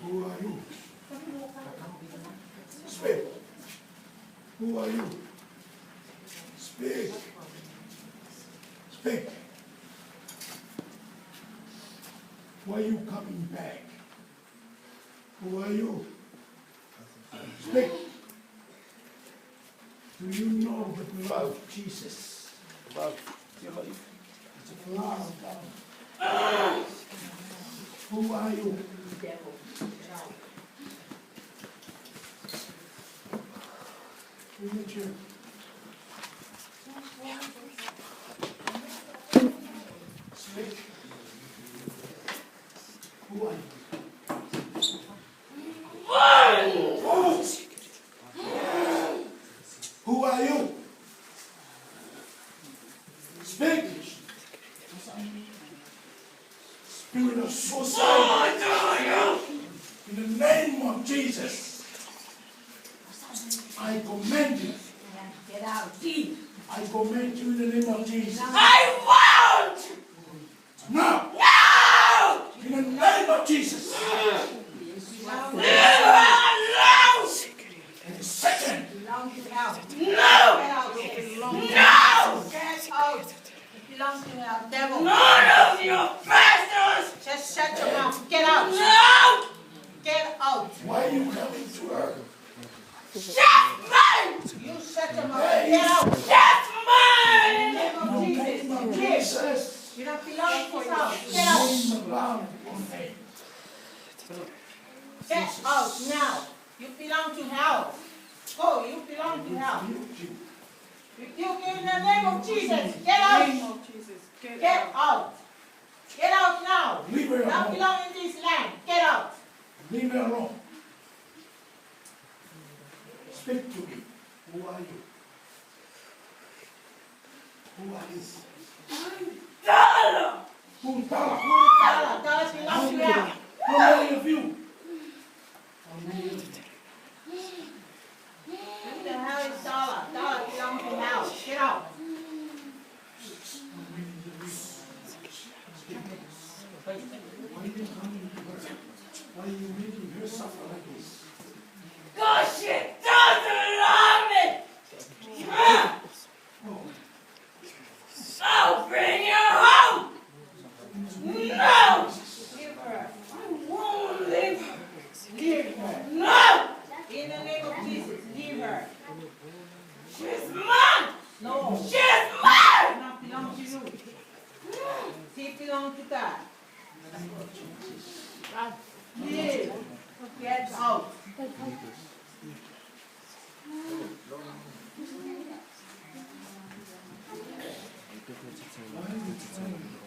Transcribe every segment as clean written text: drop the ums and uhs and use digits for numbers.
Who are you? Speak. Who are you? Speak. Speak. Why are you coming back? Who are you? Speak. Do you know the blood of Jesus? About your life. It's a blood of God. Who are you? Devil. Richard. Speak. Who are you? Who are you? Speak. Spirit of suicide. In the name of Jesus, I command you. Get out. I command you in the name of Jesus. I won't! Now. No! In the name of Jesus. No! And Satan. Belong to hell. No! Get out. No! Get out. It belongs to hell. Devil. None of you bastards! Just shut your mouth. Get out. No! Get out. Why are you coming to her? That's mine! You shut your mouth. Get out. That's In the mine! name of Jesus. Jesus. You don't belong to this house. Get out. Name the blood of faith. Get out now. You belong to hell. Go. You belong to hell. Rebuke you in the name of Jesus. Get out. Get out. Get out now. Leave her You don't alone. belong in this land. Get out. Leave her alone. Speak to me. Who are you? Who are you? Dollar! Who's Tala? Dollar. Dollars belong to hell. How many of you? How many of you? Who the hell is Dollar? Dollar belongs to hell. Get out. Why are you coming to her? Why are you making her suffer like this? Cause she doesn't love me! Oh, I'll bring you home! No! Leave her. I won't leave her! Leave her. No! In the name of Jesus, leave her. She's mine! No. She's Does mine! not belong to you. She belongs to God. Leave. Get out.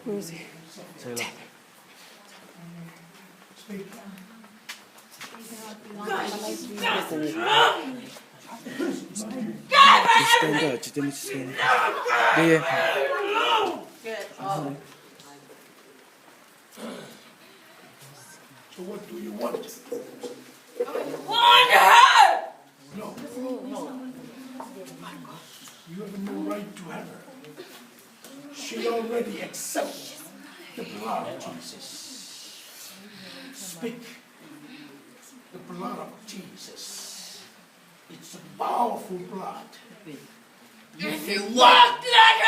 Where is he? speak. Cause she doesn't love me! Just stand up. Just let me stand up. Yeah. Get out. So what do you want? Want her! No. You have no right to have her. She already accepted the blood of Jesus. Speak. The blood of Jesus. It's a powerful blood. If you walk like